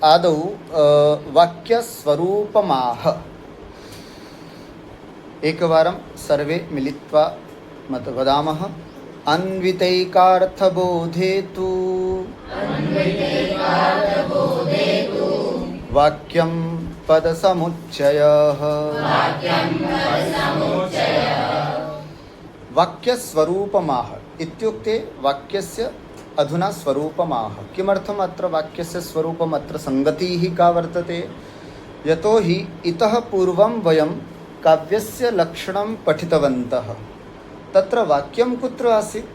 आदौ वाक्यस्वरूपमाह एकवारं सर्वे मिलित्वा मत वदामः। अन्वितैकार्थबोधे तु वाक्यं पदसमुच्चयः। वाक्यस्वरूपमाह इत्युक्ते वाक्यस्य अधुना स्वरूपमाह। किमर्थम् अत्र वाक्यस्य स्वरूपम् अत्र संगतिः का वर्तते? यतोहि इतः पूर्वं वयं काव्यस्य लक्षणं पठितवन्तः। तत्र वाक्यं कुत्र आसीत्?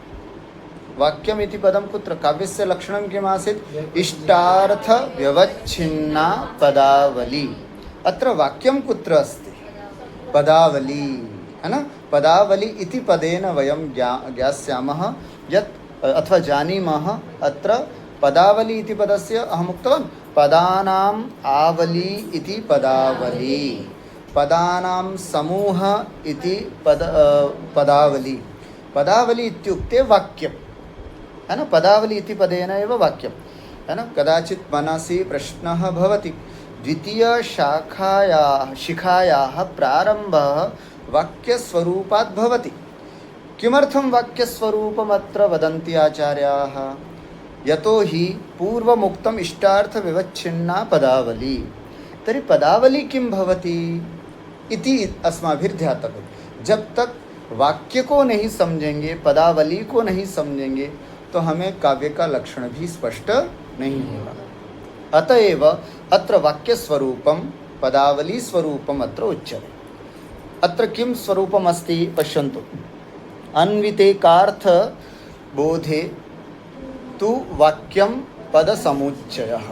वाक्यम् इति पदं कुत्र? काव्यस्य लक्षणं किम् आसीत्? इष्टार्थव्यवच्छिन्ना पदावली। अत्र वाक्यं कुत्र अस्ति? पदावली, है न? पदावली इति पदेन वयं ज्ञास्यामः यत् अथवा जानीमः। अत्र पदावली इति पदस्य अहम् उक्तवान् पदानाम् आवली इति पदावली, पदानां समूह इति पदावली। पदावली इत्युक्ते वाक्यं, है न? पदावली इति पदेन एव वाक्यं, है न? कदाचित् मनसि प्रश्नः भवति, शिखायाः प्रारम्भः वाक्यस्वरूपात् भवति। किमर्थं वाक्यस्वरूपमत्र वदन्ति आचार्याः? यतोहि पूर्वमुक्तम् इष्टार्थविवच्छिन्ना पदावली। तर्हि पदावली किं भवति इति अस्माभिर्ध्यातव्यं। जब तक वाक्य को नहीं समझेंगे, पदावली को नहीं समझेंगे, तो हमें काव्य का लक्षण भी स्पष्ट नहीं होगा। अतएव अत्र वाक्यस्वरूपं पदावली स्वरूपम् अत्र उच्यते। अत्र किं स्वरूपम् अस्ति पश्यन्तु। अन्वितेकार्थ बोधे तु वाक्यं पदसमुच्चयः।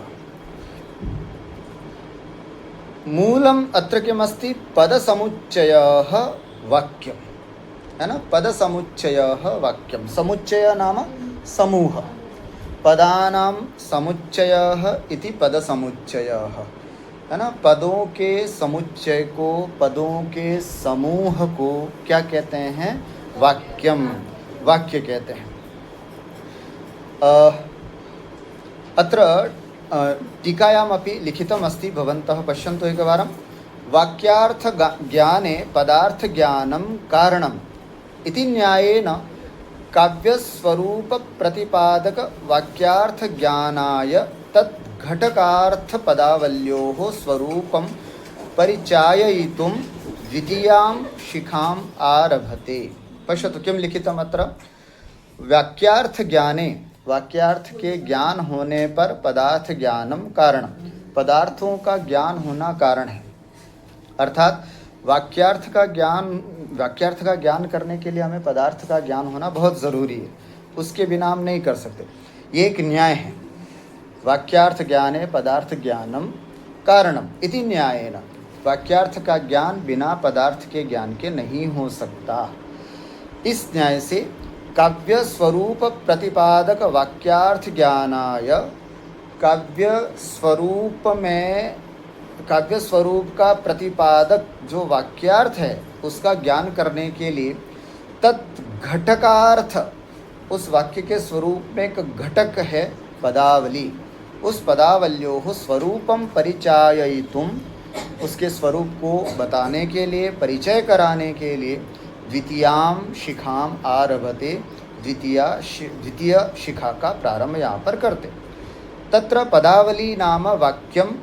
मूलम् अत्र किम् अस्ति? पदसमुच्चयः वाक्यं, है न? पदसमुच्चयः वाक्यं। समुच्चय नाम समूह, पदानां समुच्चयः इति पदसमुच्चयः, है ना? पदों के समुच्चय को, पदों के समूह को क्या कहते हैं? वाक्यम, वाक्य कहते हैं। अत्र टीकायामपि लिखितम् अस्ति, भवन्तः पश्यन्तु एकवारं। वाक्यार्थ ज्ञाने पदार्थ ज्ञानं कारणम् इति न्यायेन काव्यस्वरूप प्रतिपादक वाक्यार्थ ज्ञानाय तत् घटकार्थ पदावल्योः स्वरूपं परिचाययितुं द्वितीयां शिखाम् आरभते। पश्यतु किं लिखितम् अत्र। वाक्यार्थ ज्ञाने, वाक्यार्थ के ज्ञान होने पर पदार्थ ज्ञानम कारण, पदार्थों का ज्ञान होना कारण है। अर्थात वाक्यार्थ का ज्ञान करने के लिए हमें पदार्थ का ज्ञान होना बहुत ज़रूरी है। उसके बिना हम नहीं कर सकते। ये एक न्याय है। वाक्यार्थ ज्ञाने पदार्थ ज्ञानम कारणम इति न्यायेन, वाक्यार्थ का ज्ञान बिना पदार्थ के ज्ञान के नहीं हो सकता। इस न्याय से काव्य स्वरूप प्रतिपादक वाक्यार्थ ज्ञानाय, काव्य स्वरूप का प्रतिपादक जो वाक्यार्थ है उसका ज्ञान करने के लिए तत् घटकार्थ, उस वाक्य के स्वरूप में एक घटक है पदावली। उस पदावल्योः स्वरूपम परिचाययितुं, उसके स्वरूप को बताने के लिए, परिचय कराने के लिए द्वितीयां शिखाम आरभते, द्वितीय शिखा का प्रारंभ यहाँ पर करते। तत्र पदावली नाम वाक्यम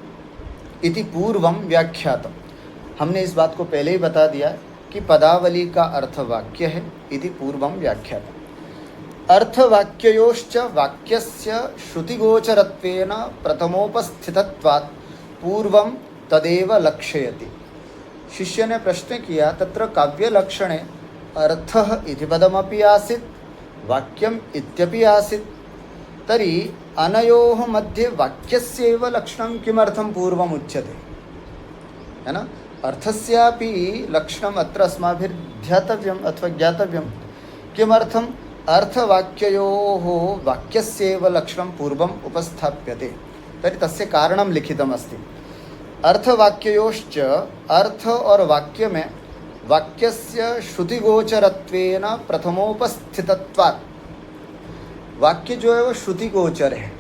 इति पूर्वम व्याख्यातम। हमने इस बात को पहले ही बता दिया कि पदावली का अर्थ वाक्य है, इति पूर्वम व्याख्यातम। अर्थवाक्ययोश्च वाक्यस्य श्रुतिगोचरत्वेन प्रथमोपस्थितत्वात् पूर्वं तदेव लक्षयति। शिष्य ने प्रश्न किया, तत्र काव्यलक्षणे अर्थः इति पदमपि आसीत्, वाक्यम् इत्यपि आसीत्, तर्हि अनयोः मध्ये वाक्यस्यैव लक्षणं किमर्थं पूर्वम् उच्यते, है न? अर्थस्यापि लक्षणम् अत्र अस्माभिर्ध्यातव्यम् अथवा ज्ञातव्यं। किमर्थम्? अर्थवाक्ययोः वाक्यस्यैव लक्षणं पूर्वम् उपस्थाप्यते। तर्हि तस्य कारणं लिखितमस्ति। अर्थवाक्ययोश्च, अर्थ और वाक्य में वाक्यस्य श्रुतिगोचरत्वेन प्रथमोपस्थितत्वात्, वाक्य जो है वो श्रुतिगोचर है,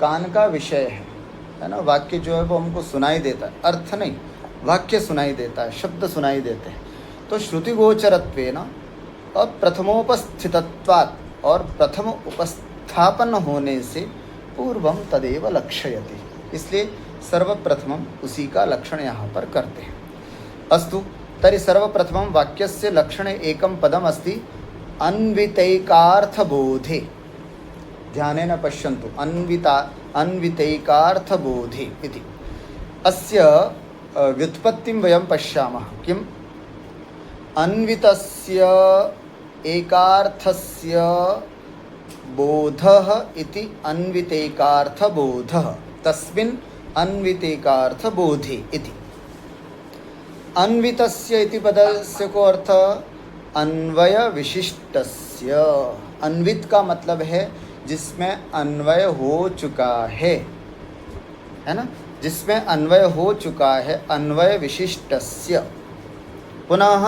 कान का विषय है, है ना। वाक्य जो है वो हमको सुनाई देता है, अर्थ नहीं, वाक्य सुनाई देता है, शब्द सुनाई देते हैं। तो श्रुति गोचरत्वेन और प्रथमोपस्थितत्वात्, और प्रथम उपस्थापन होने से पूर्वम तदेव लक्षयति, इसलिए सर्वप्रथमम उसी का लक्षण यहाँ पर करते हैं। अस्तु तर्हि सर्वप्रथमं वाक्यस्य लक्षणे एकं पदम् अस्ति अन्वितैकार्थबोधे। ध्यानेन पश्यन्तु, अन्वितैकार्थबोधे इति। अस्य व्युत्पत्तिं वयं पश्यामः। किम्? अन्वितस्य एकार्थस्य बोधः इति अन्वितैकार्थबोधः, तस्मिन् अन्वितैकार्थबोधे इति। अन्वितस्य इति पदस्य को अर्थ अन्वय विशिष्टस्य। अन्वित का मतलब है जिसमें अन्वय हो चुका है ना, जिसमें अन्वय हो चुका है, अन्वय विशिष्टस्य। पुनः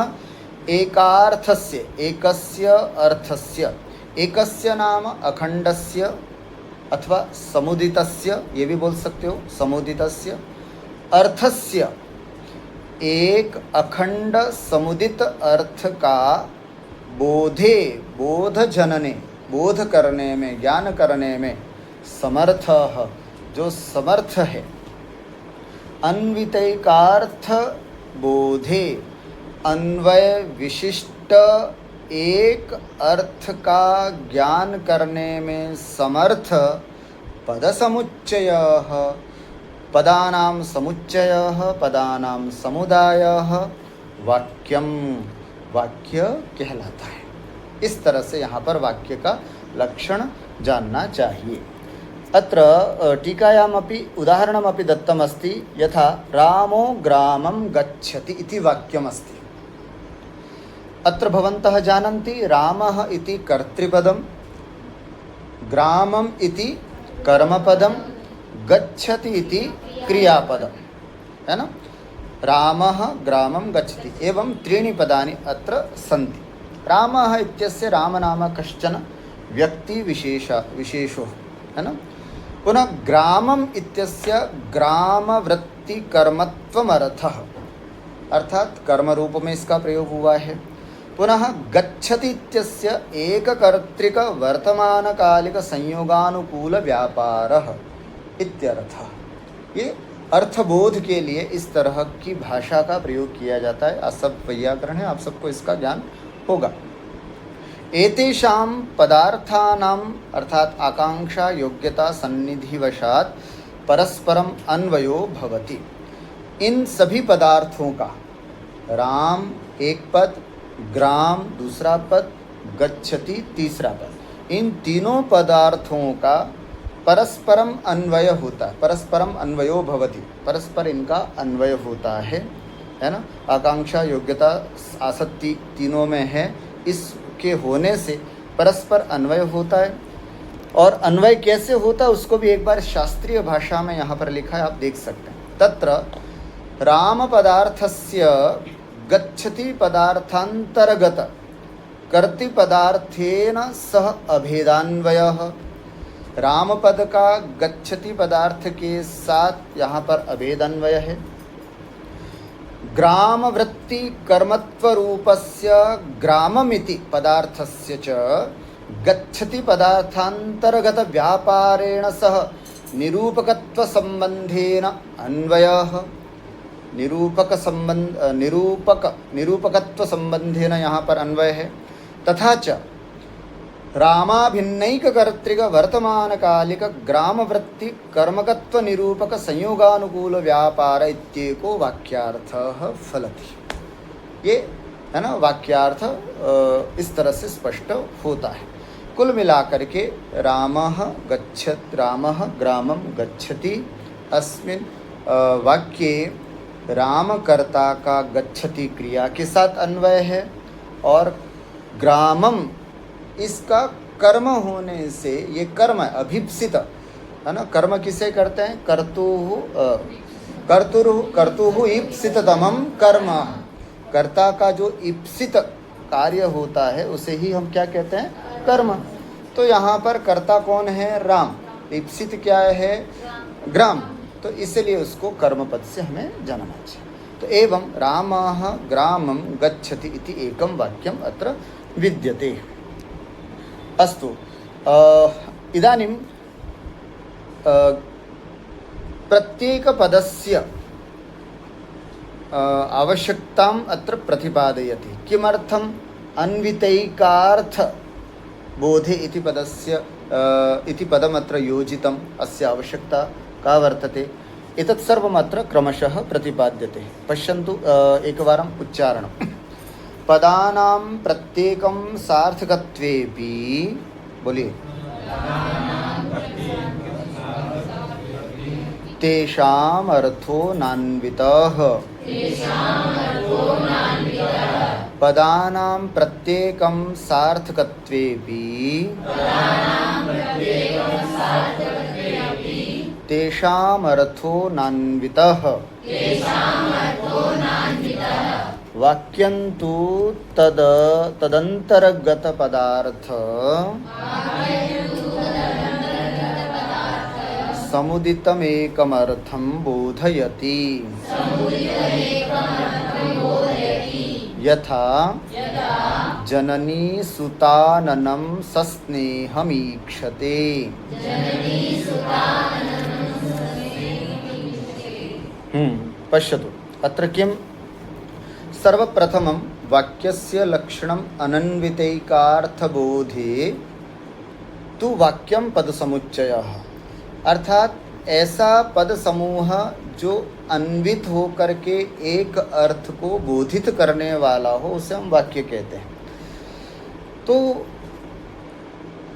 एकार्थस्य, एकस्य अर्थस्य, एकस्य नाम अखंडस्य अथवा समुदितस्य, ये भी बोल सकते हो, समुदितस्य। अर्थस्य, एक अखंड समुदित अर्थ का बोधे, बोध जनने, बोध करने में, ज्ञान करने में समर्थ, जो समर्थ है। अन्वितैकार्थ बोधे, अन्वय विशिष्ट एक अर्थ का ज्ञान करने में समर्थ पद समुच्चयः, पदानां समुच्चयः, पदानां समुदायः वाक्यम, वाक्य कहलाता है। इस तरह से यहाँ पर वाक्य का लक्षण जानना चाहिए। अत्र टीकायामपि उदाहरणमपि दत्तमस्ति, यथा रामो ग्रामं गच्छति इति वाक्यमस्ति। अत्र भवन्तः जानन्ति रामः इति कर्तृपदं, ग्रामम् इति कर्मपदं, गच्छति इति क्रियापदं, है ना। रामः ग्रामं गच्छति, एवं त्रीणि पदानि अत्र सन्ति। रामः इत्यस्य राम नाम कश्चन व्यक्ति विशेषो, है ना। पुनः ग्रामम् इत्यस्य ग्रामवृत्ति कर्मत्वमर्थः, अर्थात कर्म रूप में इसका प्रयोग हुआ है। पुनः गच्छति इत्यस्य एककर्तृक वर्तमानकालिक संयोगानुकूल व्यापारः इत्यर्थः। ये अर्थबोध के लिए इस तरह की भाषा का प्रयोग किया जाता है। आप सब वैयाकरण है, आप सबको इसका ज्ञान होगा। एतेषां पदार्थानाम अर्थात आकांक्षा योग्यता सन्निधिवशात परस्परम अन्वयो भवति। इन सभी पदार्थों का, राम एक पद, ग्राम दूसरा पद, गच्छति तीसरा पद, इन तीनों पदार्थों का परस्परम अन्वय होता है। परस्परम अन्वयो भवति, परस्पर इनका अन्वय होता है ना। आकांक्षा योग्यता आसक्ति तीनों में है, इसके होने से परस्पर अन्वय होता है। और अन्वय कैसे होता है उसको भी एक बार शास्त्रीय भाषा में यहाँ पर लिखा है, आप देख सकते हैं। तत्र राम पदार्थस्य गच्छति पदार्थांतर्गत कर्ति पदार्थेन सह अभेदान्वयः। राम पद का गच्छति पदार्थ के साथ यहाँ पर अभेदान्वय है। ग्राम वृत्ति कर्मत्व रूपस्य ग्राममिति पदार्थस्य च गच्छति पदार्थांतर्गत व्यापारेण सह निरूपकत्व संबंधेन अन्वयः। निरूपकत्व संबंधेन यहाँ पर अन्वय है। तथा च रामाभिन्नैक कर्तृक वर्तमानकालिक ग्रामवृत्ति कर्मकत्व निरूपक संयोगानुकूल व्यापार इत्येको वाक्यार्थः फलति। ये है ना, वाक्यार्थ इस तरह से स्पष्ट होता है। कुल मिलाकर के रामः ग्रामं गच्छति, अस्मिन् वाक्ये रामकर्ता का गच्छति क्रिया के साथ अन्वय है, और ग्रामम इसका कर्म होने से, ये कर्म अभिप्सित है ना। कर्म किसे करते हैं? कर्तुः ईप्सिततमं कर्म। कर्ता का जो ईप्सित कार्य होता है उसे ही हम क्या कहते हैं? कर्म। तो यहाँ पर कर्ता कौन है? राम। ईप्सित क्या है? ग्राम। तो इसलिए उसको कर्मपद से हमें जानना चाहिए। तो एवं रामः ग्रामं गच्छति इति एकं वाक्यम् अत्र विद्यते। अस्तु, इदानीं प्रत्येकपदस्य आवश्यकताम् अत्र प्रतिपादयति। किमर्थम् अन्वितैकार्थ बोधे इति पदस्य इति पदमत्र योजितम्, अस्य आवश्यकता का वर्तते, एतत् सर्वमत्र क्रमशः प्रतिपाद्यते। पश्यन्तु एकवारम् उच्चारणं। पदानां प्रत्येकं सार्थकत्वेपि, बोलिए, तेषाम् अर्थो नान्वितः। पदानां प्रत्येकं सार्थकत्वेपि तेषाम् अर्थो नान्वितः। वाक्यं तु तदन्तर्गत पदार्थ समुदितमेकमर्थं बोधयति। यथा जननी सुताननं सस्नेहमीक्षते। पश्यतु, अत्र किं सर्वप्रथमं वाक्यस्य लक्षणम् अनन्वितैकार्थबोधे तु वाक्यं पदसमुच्चयः, अर्थात ऐसा पद समूह जो अन्वित होकर के एक अर्थ को बोधित करने वाला हो, उसे हम वाक्य कहते हैं। तो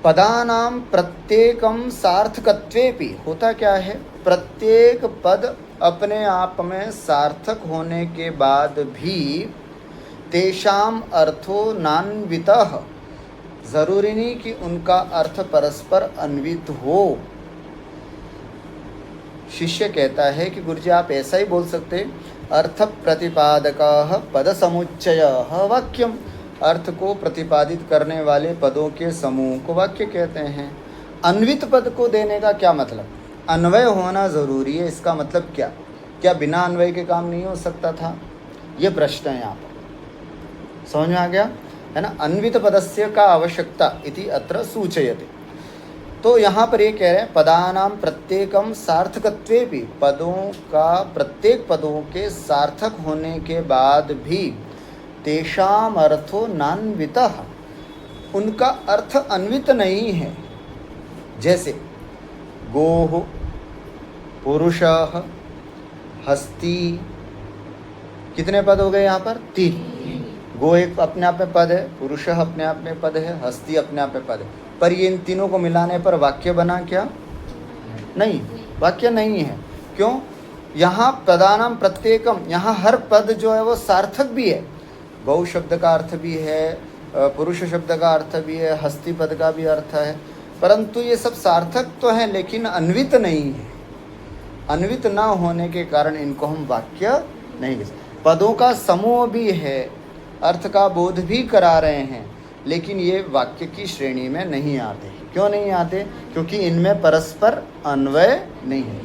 पदानां प्रत्येकं सार्थकत्वेपि होता क्या है, प्रत्येक पद अपने आप में सार्थक होने के बाद भी तेषाम अर्थो नान्वितः, जरूरी नहीं कि उनका अर्थ परस्पर अन्वित हो। शिष्य कहता है कि गुरुजी आप ऐसा ही बोल सकते, अर्थ प्रतिपादकः पद समुच्चयः वाक्यम, अर्थ को प्रतिपादित करने वाले पदों के समूह को वाक्य कहते हैं। अन्वित पद को देने का क्या मतलब, अन्वय होना जरूरी है, इसका मतलब क्या, क्या बिना अन्वय के काम नहीं हो सकता था, ये प्रश्न है यहाँ पर। समझ में आ गया है ना। अन्वित पदस्य का आवश्यकता इति अत्र सूचयते। तो यहाँ पर ये कह रहे हैं पदानां प्रत्येकम सार्थकत्वेपि, पदों का प्रत्येक पदों के सार्थक होने के बाद भी तेषाम अर्थो नान्वितः, उनका अर्थ अन्वित नहीं है। जैसे गोः, पुरुषः, हस्ती, कितने पद हो गए यहाँ पर, 3। गो एक अपने आप में पद है, पुरुषः अपने आप में पद है, हस्ती अपने आप में पद है, पर ये इन तीनों को मिलाने पर वाक्य बना क्या, नहीं, वाक्य नहीं है। क्यों, यहाँ पदानाम प्रत्येकम, यहाँ हर पद जो है वो सार्थक भी है, गौ शब्द का अर्थ भी है, पुरुष शब्द का अर्थ भी है, हस्ती पद का भी अर्थ है, परंतु ये सब सार्थक तो हैं लेकिन अन्वित नहीं है। अन्वित ना होने के कारण इनको हम वाक्य नहीं कह सकते। पदों का समूह भी है, अर्थ का बोध भी करा रहे हैं, लेकिन ये वाक्य की श्रेणी में नहीं आते। क्यों नहीं आते, क्योंकि इनमें परस्पर अन्वय नहीं है।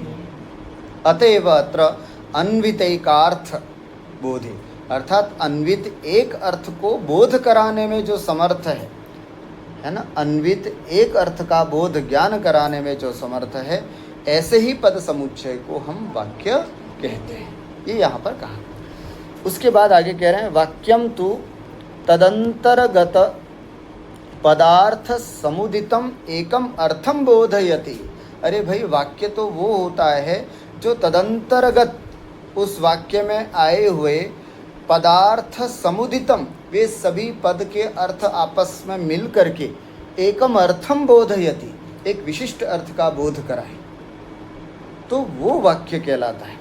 अतएव अत्र अन्वितैकार्थ बोधे, अर्थात अन्वित एक अर्थ को बोध कराने में जो समर्थ है ना, अन्वित एक अर्थ का बोध ज्ञान कराने में जो समर्थ है, ऐसे ही पद समुच्चय को हम वाक्य कहते हैं। ये यहाँ पर कहा। उसके बाद आगे कह रहे हैं वाक्यम तु तदंतर्गत पदार्थ समुदितम एकम अर्थम बोधयति। अरे भाई, वाक्य तो वो होता है जो तदंतर्गत उस वाक्य में आए हुए पदार्थ समुदितम, वे सभी पद के अर्थ आपस में मिल करके एकम अर्थम बोधयति, एक विशिष्ट अर्थ का बोध कराए, तो वो वाक्य कहलाता है।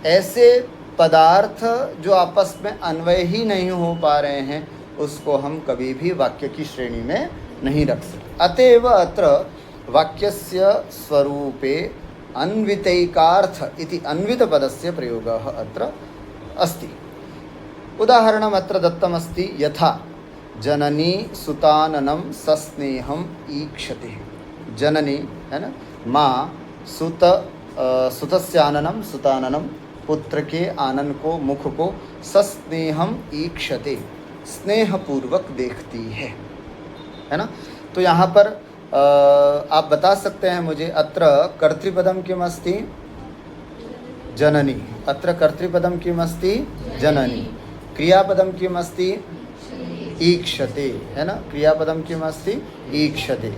ऐसे पदार्थ जो आपस में अन्वय ही नहीं हो पा रहे हैं, उसको हम कभी भी वाक्य की श्रेणी में नहीं रख सकते। अतएव अत्र वाक्यस्य स्वरूपे अन्वितैकार्थ इति अन्वित पदस्य प्रयोगः अत्र अस्ति। उदाहरणम् अत्र दत्तमस्ति, यथा जननी सुताननं सस्नेहम् ईक्षते। जननी है ना, माँ सुत सुतस्य आननम सुताननम, पुत्र के आनन को, मुख को सस्नेहम ईक्षते, स्नेहपूर्वक देखती है ना। तो यहाँ पर आप बता सकते हैं मुझे, अत्र कर्तृपदम किम अस्ति? जननी। अत्र कर्तृपदम किम अस्ति? जननी। क्रियापदम किम अस्ति? ईक्षते, है ना। क्रियापदम किम अस्ति? ईक्षते।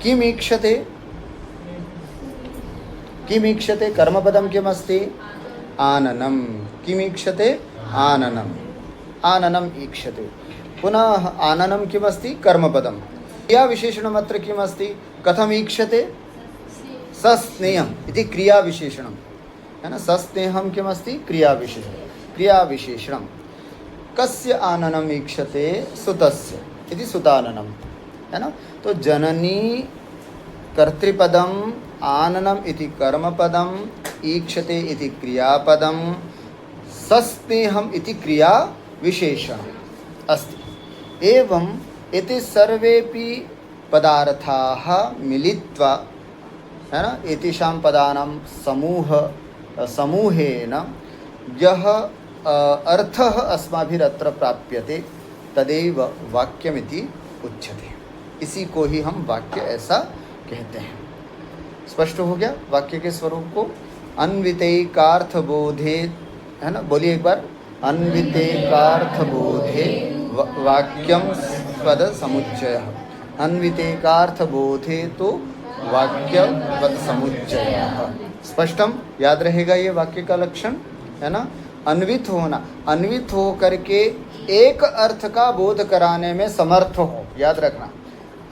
किम ईक्षते? किम ईक्षते? कर्मपदम किम अस्ति? आननम। किम ईक्षते? आननम। आननम ईक्षते। पुनः आननम किम अस्ति? कर्मपदम। क्रिया विशेषणम अत्र किम अस्ति? कथम ईक्षते? सस्नेहम इति क्रिया विशेषणम, है ना। सस्नेहम किम अस्ति? क्रिया विशेषणम। क्रिया विशेषणम। कस्य आननम ईक्षते? सुतस्य इति सुताननम, है ना। तो जननी कर्तृपदम, आननम इति कर्मपदम, ईक्षते इति क्रियापदम, सस्नेहम इति क्रिया विशेषणम अस्ति। एवं एते सर्वेपि पदार्थाः मिलित्वा, है ना, एतेषां पदानां समूहेन यः अर्थः अस्माभिरत्र प्राप्यते तदेव वाक्यमिति उच्यते। इसी को ही हम वाक्य ऐसा कहते हैं। स्पष्ट हो गया वाक्य के स्वरूप को? अन्वितैकार्थबोधे, है ना, बोलिए एक बार। अन्वितैकार्थबोधे वाक्यम पद समुच्चयः। अन्वितैकार्थबोधे तो वाक्य पद समुच्चयः। स्पष्टम? याद रहेगा ये वाक्य का लक्षण, है ना। अन्वित होना, अन्वित हो करके एक अर्थ का बोध कराने में समर्थ हो, याद रखना।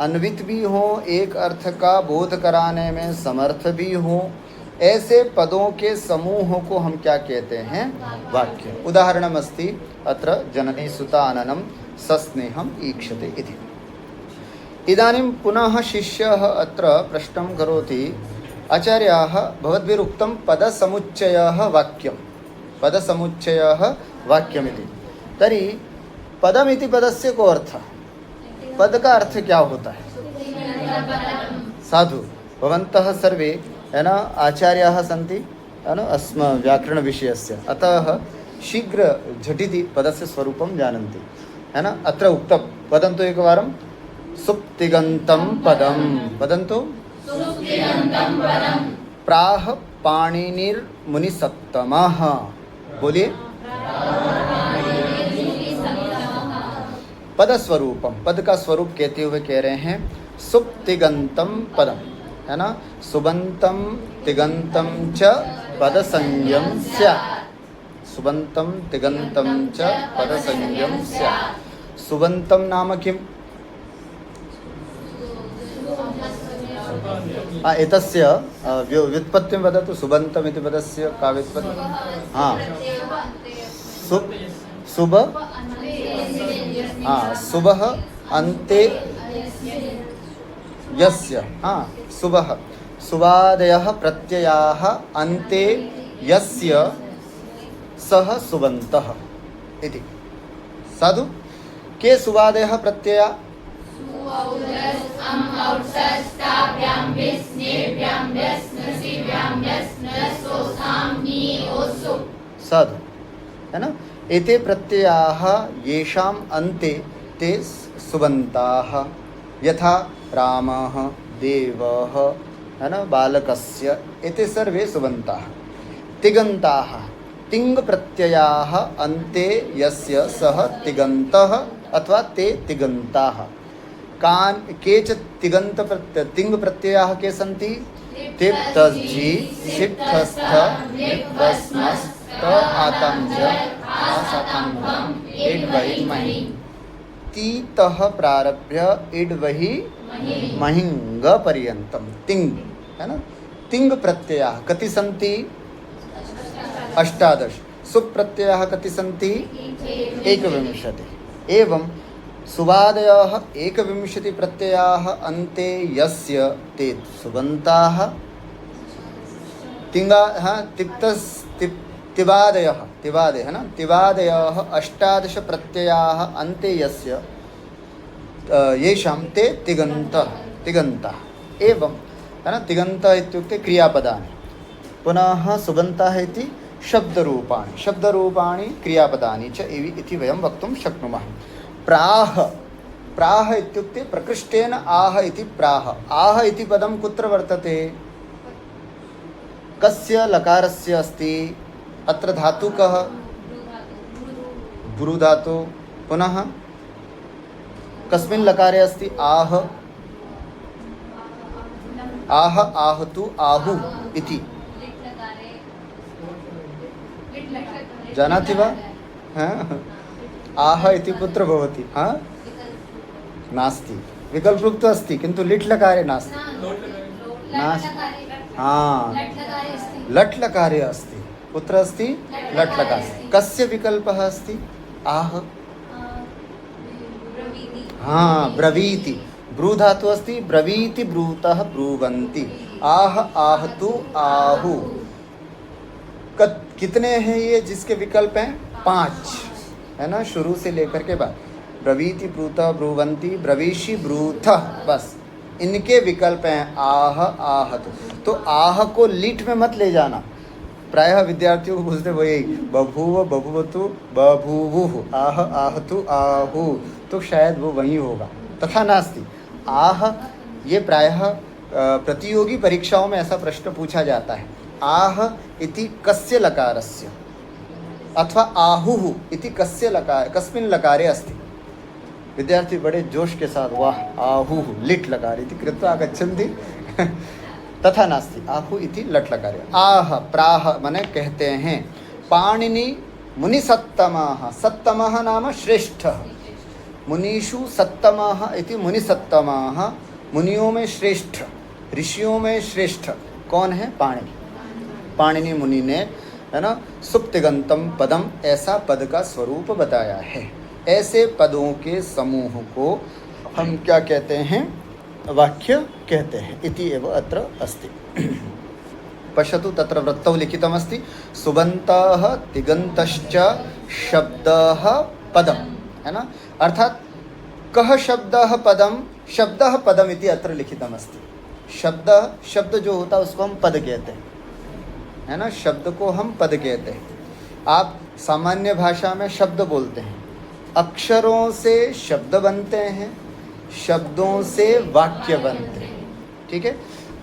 अन्वित भी हो, एक अर्थ का बोध कराने में समर्थ भी हो, ऐसे पदों के समूह को हम क्या कहते हैं? वाक्य। उदाहरणमस्ति अत्र जननी सुता आननम सस्नेहम ईक्षते इति। इदानीं पुनः शिष्यः अत्र प्रश्नं करोति, आचार्याः भवद्भिरुक्तं पदसमुच्चयः वाक्यं, पदसमुच्चयः वाक्यमिति। तर्हि पदमिति पदस्य को अर्थः? पद का अर्थ क्या होता है? साधु, भवन्तः सर्वे, है ना, आचार्याः सन्ति, है ना, व्याकरण विषयस्य, अतः शीघ्र झटिति पदस्य स्वरूपं जानन्ति, है ना। अत्र उक्तं, वदन्तु एकवारं। सुप्तिगन्तं पदं, वदन्तु। प्राह पाणिनिर्मुनिसत्तमः, बोलिए। पद स्वरूपम, पद का स्वरूप कहते हुए कह रहे हैं सुप्तिगंतम पदम, है ना। सुबंतम तिगंतम च पद संयम स्यात्। सुबंतम तिगंतम च पद संयम स्यात्। सुबंतम नाम किम्? एतस्य व्युत्पत्तिं वदतु। सुबन्तम् इति पदस्य का व्युत्पत्तिः? हाँ, शुभ, हाँ, शुभः अन्ते यस्य, हाँ, शुभः, सुवादयः प्रत्ययाः अन्ते यस्य सः सुबन्तः इति। साधु, के सुवादयः प्रत्यया? साधु, है ना। एते प्रत्ययाः येषाम् अन्ते ते सुबन्ताः, यथा रामः, देवः, है ना, बालकस्य, एते सर्वे सुबन्ताः। तिगन्ताः, तिङ् प्रत्ययाः अन्ते यस्य सः तिगन्तः अथवा ते तिगन्ताः। केच तिङ् प्रत्ययाः के सन्ति? तिप्तज्झि, सिप्तस्थ, निप्तस्मस्त, आतञ्ज, आसतङ्गम्, इड्वै महि। तीतः प्रारभ्य इड्वहि महिङ्ग पर्यन्तं तिङ्, है ना। तिङ् प्रत्ययाः कति सन्ति? 18। सुप्रत्ययाः कति सन्ति? 21। एवं सुवादयः 21 प्रत्ययाः अन्ते यस्य ते सुबन्ताः। तिङ्गा, हाँ, तिवादयः, तिवादय, है ना, तिवादयः 18 प्रत्ययाः अन्ते यस्य येषां ते तिगन्तः, तिगन्तः। एवं, है ना, तिगन्तः इत्युक्ते क्रियापदानि। पुनः सुबन्तः इति शब्दरूपाणि क्रियापदानि च इति वयं वक्तुं शक्नुमः। प्राह प्राह इत्युक्ते प्रकृष्टेन आह इति प्राह। आह इति पदं कुत्र वर्तते? कस्य लकारस्य अस्ति? अत्र धातु कः? भ्रू धातु। पुनः कस्मिन् लकारे अस्ति? आह। आह आहतु आहु इति जानाति वा? आह इति कुत्र भवति? नास्ति। विकल्पयुक्त अस्ति किन्तु लिट् लकारे नास्ति। लट् लकारे अस्ति। कुत्र अस्ति? लट् लकारे। कस्य विकल्पः अस्ति? आह। ब्रवीति। ब्रू धातु अस्ति। ब्रवीति ब्रूतः ब्रुवन्ति। आह आहतु आहु। कितने हैं ये जिसके विकल्प हैं? 5 है ना, शुरू से लेकर के बाद। ब्रवीति ब्रूतः ब्रुवन्ति, ब्रवीषि ब्रूथः, बस इनके विकल्प हैं आह आहतु। तो आह को लिट में मत ले जाना। प्रायः विद्यार्थियों को पूछते वो यही बभूव बभुवतु बभूवुः आह आहतु आहु, तो शायद वो वही होगा। तथा नास्ति। आह ये प्रायः प्रतियोगी परीक्षाओं में ऐसा प्रश्न पूछा जाता है। आह इति कस्य लकारस्य अथवा आहुः इति कस्य लकार कस्मिन् लकारे अस्ति। विद्यार्थी बड़े जोश के साथ वाह आहुः लिट् लकार इति कृत्वा आगच्छन्ति। तथा नास्ति। आहु इति लट् लकारे। आह प्राह मने कहते हैं। पाणिनि मुनिसत्तमः। सत्तमः नाम श्रेष्ठः। मुनीषु सत्तमः इति मुनिसत्तमः। मुनियों में श्रेष्ठ, ऋषियों में श्रेष्ठ कौन है? पाणिनि। पाणिनि मुनि ने, है ना, सुप्तिगंतम पदम ऐसा पद का स्वरूप बताया है। ऐसे पदों के समूह को हम क्या कहते हैं? वाक्य कहते हैं। इति एव अत्र अस्ति। पश्यतु तत्र वृत्तौ लिखितमस्ति सुबन्तः तिगन्तश्च शब्दः पदम, है ना, अर्थात कः शब्दः पदम, शब्दः पदम इति अत्र लिखितमस्ति। शब्द जो होता है उसको हम पद कहते हैं, है ना, शब्द को हम पद कहते हैं। आप सामान्य भाषा में शब्द बोलते हैं। अक्षरों से शब्द बनते हैं, शब्दों से वाक्य बनते हैं। ठीक है।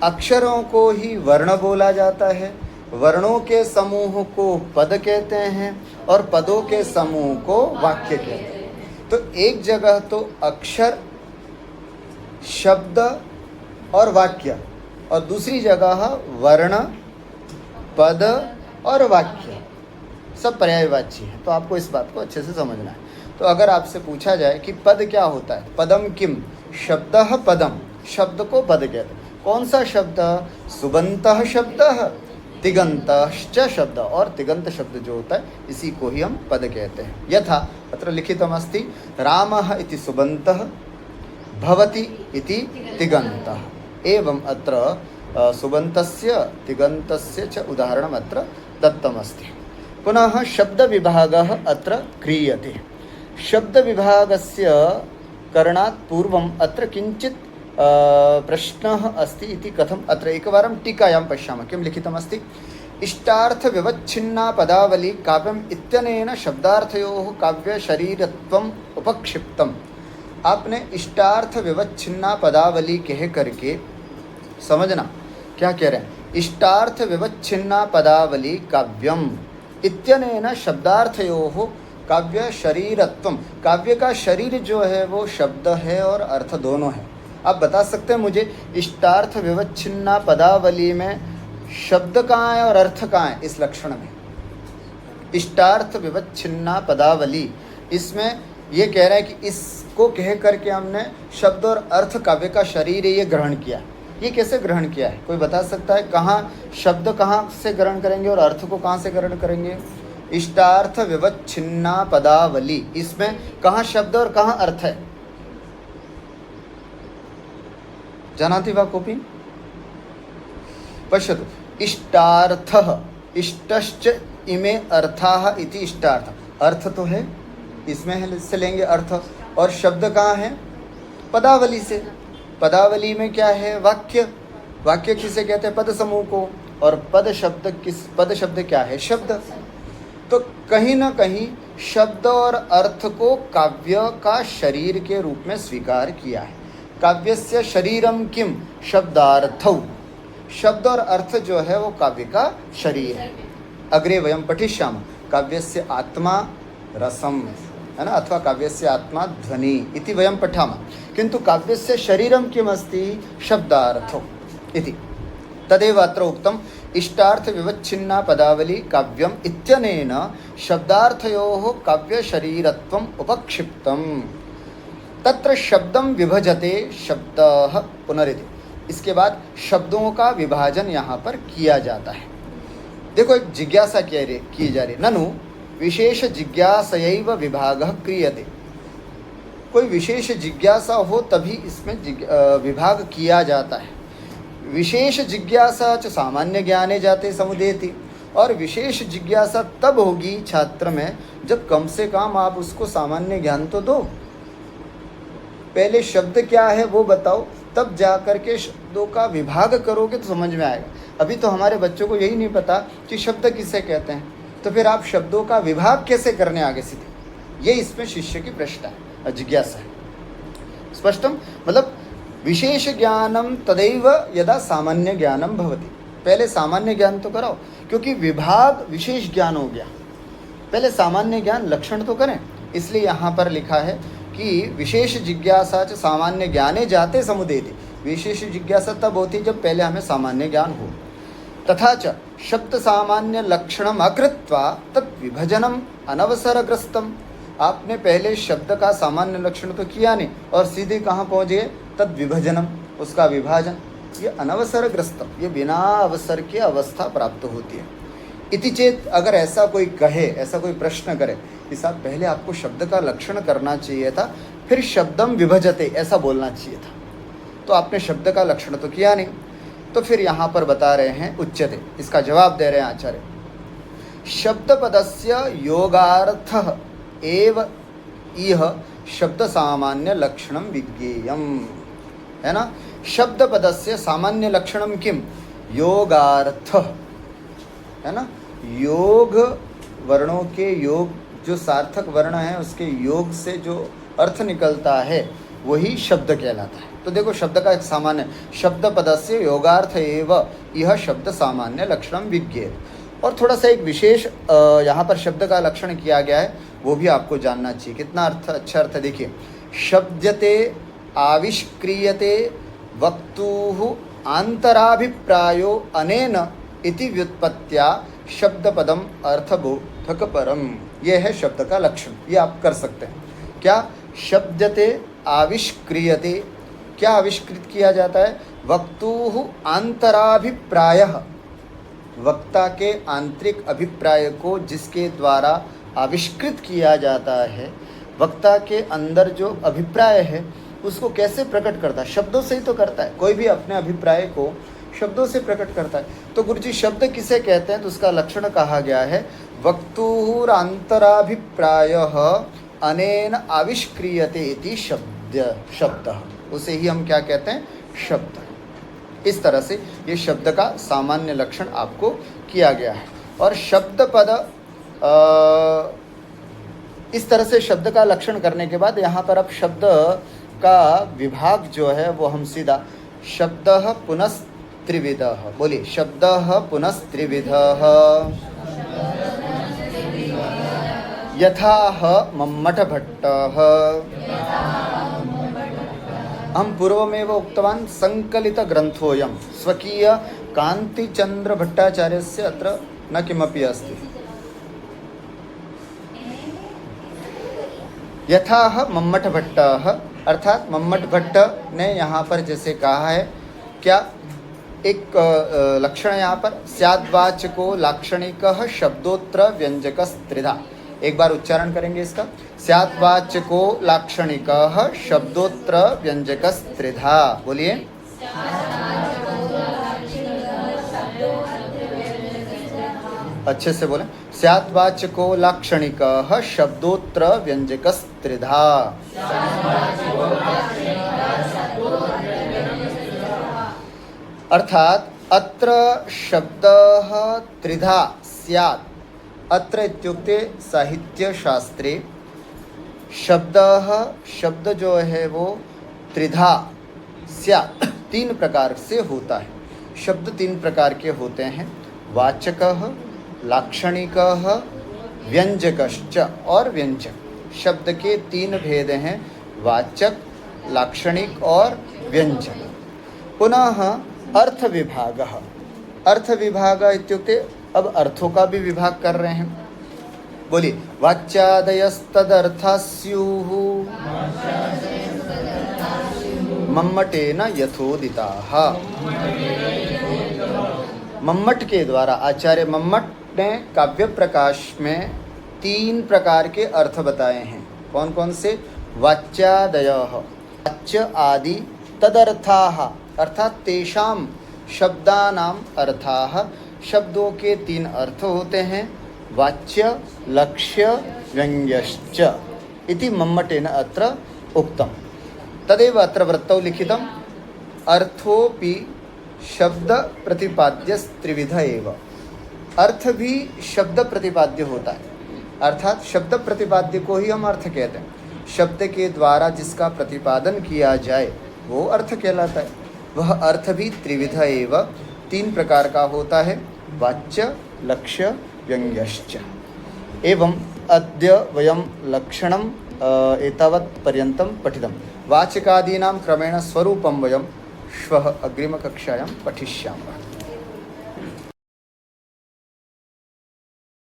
अक्षरों को ही वर्ण बोला जाता है, वर्णों के समूह को पद कहते हैं और पदों के समूह को वाक्य कहते हैं। तो एक जगह तो अक्षर, शब्द और वाक्य, और दूसरी जगह वर्ण, पद और वाक्य सब पर्यायवाची है। तो आपको इस बात को अच्छे से समझना है। तो अगर आपसे पूछा जाए कि पद क्या होता है, पदम किम, शब्दः पदम, शब्द को पद कहते हैं। कौन सा शब्द? सुबन्तः शब्दः, तिगन्तश्च शब्द, और तिगंत शब्द जो होता है इसी को ही हम पद कहते हैं। यथा अत्र लिखितमस्ति रामः इति सुबन्तः भवति इति तिगन्तः। एवं अत्र सुबन्तस्य तिगन्तस्य च उदाहरणम् अत्र दत्तमस्ति। पुनः शब्दविभागः अत्र क्रियते। शब्दविभागस्य करणात् पूर्वम् अत्र किञ्चित् प्रश्नः अस्ति इति कथम्? अत्र एकवारं टीकायां पश्यामः किं लिखितमस्ति। इष्टार्थव्यवच्छिन्ना पदावली काव्यम् इत्यनेन शब्दार्थयोः काव्यशरीरत्वम् उपक्षिप्तम्। आपने इष्टार्थ विवच्छिन्ना पदावली कह करके समझना क्या कह रहे हैं। इष्टार्थ विवच्छिन्ना पदावली काव्यम इत्यनेन शब्दार्थयोः काव्य शरीरत्वम। काव्य का शरीर जो है वो शब्द है और अर्थ दोनों है। आप बता सकते हैं मुझे इष्टार्थ विवच्छिन्ना पदावली में शब्द कहाँ है और अर्थ कहाँ है इस लक्षण में? इष्टार्थ विवच्छिन्ना पदावली, इसमें ये कह रहा है कि इसको कह करके हमने शब्द और अर्थ काव्य का शरीर ये ग्रहण किया। ये कैसे ग्रहण किया है? कोई बता सकता है? कहाँ शब्द कहाँ से ग्रहण करेंगे और अर्थ को कहाँ से ग्रहण करेंगे? इष्टार्थ विवच्छिन्ना पदावली, इसमें कहाँ शब्द और कहाँ अर्थ है? जानाति वा कोऽपि? पश्यतु। इष्टार्थः, इष्टश्च इमे अर्थाः इति इष्टार्थ। अर्थ तो है, इसमें से लेंगे अर्थ। और शब्द कहाँ है? पदावली से। पदावली में क्या है? वाक्य। वाक्य किसे कहते हैं? पद समूह को। और पद शब्द क्या है? शब्द। तो कहीं ना कहीं शब्द और अर्थ को काव्य का शरीर के रूप में स्वीकार किया है। काव्यस्य शरीरम किम शब्दार्थौ, शब्द और अर्थ जो है वो काव्य का शरीर है। अग्रे वयम पठिष्यामः काव्यस्य आत्मा रसम, है ना, अथवा काव्यस्य आत्मा ध्वनि इति वयम पठामः। किंतु काव्यस्य शरीरम किमस्ति? शब्दार्थो इति। तदेव अत्र उक्तम् इष्टार्थ विवच्छिन्ना पदावली काव्यम इत्यनेन शब्दार्थयोः काव्यशरीरत्वम् उपक्षिप्तम्। तत्र शब्दम विभजते शब्दः पुनरिति। इसके बाद शब्दों का विभाजन यहाँ पर किया जाता है। देखो एक जिज्ञासा की जा रही, ननु विशेष जिज्ञासयैव विभागः क्रियते। कोई विशेष जिज्ञासा हो तभी इसमें विभाग किया जाता है। विशेष जिज्ञासा च सामान्य ज्ञाने जाते समुदेति। और विशेष जिज्ञासा तब होगी छात्र में जब कम से कम आप उसको सामान्य ज्ञान तो दो। पहले शब्द क्या है वो बताओ, तब जा कर के शब्दों का विभाग करोगे तो समझ में आएगा। अभी तो हमारे बच्चों को यही नहीं पता कि शब्द किसे कहते हैं, तो फिर आप शब्दों का विभाग कैसे करने आगे सीधे, ये इसमें शिष्य की प्रश्न है, जिज्ञासा है। स्पष्टम, मतलब विशेष ज्ञानम तदैव यदा सामान्य ज्ञानम भवति। पहले सामान्य ज्ञान तो कराओ, क्योंकि विभाग विशेष ज्ञान हो गया। पहले सामान्य ज्ञान लक्षण तो करें। इसलिए यहाँ पर लिखा है कि विशेष जिज्ञासा च सामान्य ज्ञाने जाते समुदेति। विशेष जिज्ञासा तब होती जब पहले हमें सामान्य ज्ञान हो। तथा च शब्द सामान्य लक्षणम अकृत्वा तत् विभजनम अनवसरग्रस्तम। आपने पहले शब्द का सामान्य लक्षण तो किया नहीं और सीधे कहाँ पहुँच गए? तद विभजनम, उसका विभाजन। ये अनवसरग्रस्तम, ये बिना अवसर की अवस्था प्राप्त होती है। इति चेत, अगर ऐसा कोई कहे, ऐसा कोई प्रश्न करे कि साहब पहले आपको शब्द का लक्षण करना चाहिए था, फिर शब्दम विभजते ऐसा बोलना चाहिए था, तो आपने शब्द का लक्षण तो किया नहीं। तो फिर यहाँ पर बता रहे हैं उच्यते, इसका जवाब दे रहे हैं आचार्य। शब्द पदस्य योगार्थ एव इह शब्द सामान्य लक्षणम विज्ञेयम, है ना। शब्द पदस्य सामान्य लक्षणम किम? योगार्थ, है ना। योग वर्णों के योग, जो सार्थक वर्ण है उसके योग से जो अर्थ निकलता है वही शब्द कहलाता है। तो देखो शब्द का एक सामान्य, शब्द पदस्य योगार्थ एव यह शब्द सामान्य लक्षणम विज्ञेयम्। और थोड़ा सा एक विशेष यहाँ पर शब्द का लक्षण किया गया है, वो भी आपको जानना चाहिए। कितना अर्थ, अच्छा अर्थ देखिए। शब्दते आविष्क्रियते वक्तुः आंतराभिप्रायो अनेन इति व्युत्पत्त्या शब्दपदम अर्थबोधकपरम। ये है शब्द का लक्षण, ये आप कर सकते हैं। क्या? शब्दते आविष्क्रियते, क्या आविष्कृत किया जाता है? वक्तुः आंतराभिप्रायः, वक्ता के आंतरिक अभिप्राय को जिसके द्वारा आविष्कृत किया जाता है, वक्ता के अंदर जो अभिप्राय है उसको कैसे प्रकट करता है? शब्दों से ही तो करता है। कोई भी अपने अभिप्राय को शब्दों से प्रकट करता है। तो गुरुजी शब्द किसे कहते हैं? तो उसका लक्षण कहा गया है वक्तुर अंतराभिप्रायः अनेन आविष्क्रियते इति शब्द, उसे ही हम क्या कहते हैं? शब्द। इस तरह से ये शब्द का सामान्य लक्षण आपको किया गया है। और शब्द पद इस तरह से शब्द का लक्षण करने के बाद यहाँ पर अब शब्द का विभाग जो है वो हम सीधा शब्दः पुनस्त्रिविधः, बोलिए शब्दः पुनस्त्रिविधः यथाह मम्मट भट्टः। हम पूर्वमेव उक्तवान् संकलित ग्रंथोऽयं स्वकीय कांतिचंद्र भट्टाचार्यस्य अत्र न किमपि अस्ति। यथाह मम्मट भट्टः, अर्थात मम्मट भट्ट ने यहाँ पर जैसे कहा है, क्या एक लक्षण यहाँ पर स्याद्वाचको लाक्षणिकः शब्दोत्र व्यंजकस्त्रिधा। एक बार उच्चारण करेंगे इसका। स्याद्वाचको लाक्षणिकः शब्दोत्र व्यंजकस्त्रिधा, बोलिए। अच्छे से बोलें। स्याद्वाचको लाक्षणिकः शब्दोत्र व्यंजकस्त्रिधा। अर्थात अत्र शब्दः त्रिधा स्यात्। अत्र इत्युक्ते साहित्यशास्त्रे शब्द जो है वो त्रिधा स्यात्, तीन प्रकार से होता है। शब्द तीन प्रकार के होते हैं, वाचकः, लाक्षणिकः, व्यंजकश्च और व्यंजक। शब्द के तीन भेद हैं, वाचक, लाक्षणिक और व्यंजक। पुनः अर्थ विभागः। अर्थ विभाग इत्युक्ते अब अर्थों का भी विभाग कर रहे हैं। बोलिए, वाच्यादयस्तदर्थाः स्युः मम्मटेन यथोदिताः। मम्मट के द्वारा आचार्य मम्मट ने काव्य प्रकाश में तीन प्रकार के अर्थ बताए हैं। कौन कौन से? वाच्यादयः, वाच्य आदि, तदर्थाः अर्थात तेषां शब्दानाम अर्थाः, शब्दों के तीन अर्थ होते हैं, वाच्य, लक्ष्य, व्यंग्यश्च इति मम्मटेन अत्र उक्तम्। तदेव अत्र वृत्तौ लिखितम्, अर्थोपि शब्द प्रतिपाद्य त्रिविध एव। अर्थ भी शब्द प्रतिपाद्य होता है, अर्थात शब्द प्रतिपाद्य को ही हम अर्थ कहते हैं। शब्द के द्वारा जिसका प्रतिपादन किया जाए वो अर्थ कहलाता है। वह अर्थ भी त्रिविध एव, तीन प्रकार का होता है, वाच्य, लक्ष्य, व्यंग्यश्च। एवं अद्य वयं लक्षणं एतावत् पर्यन्तं पठितं। वाचकादीनां क्रमेण स्वरूपं वयं श्वः अग्रिमकक्षायां पठिष्यामः।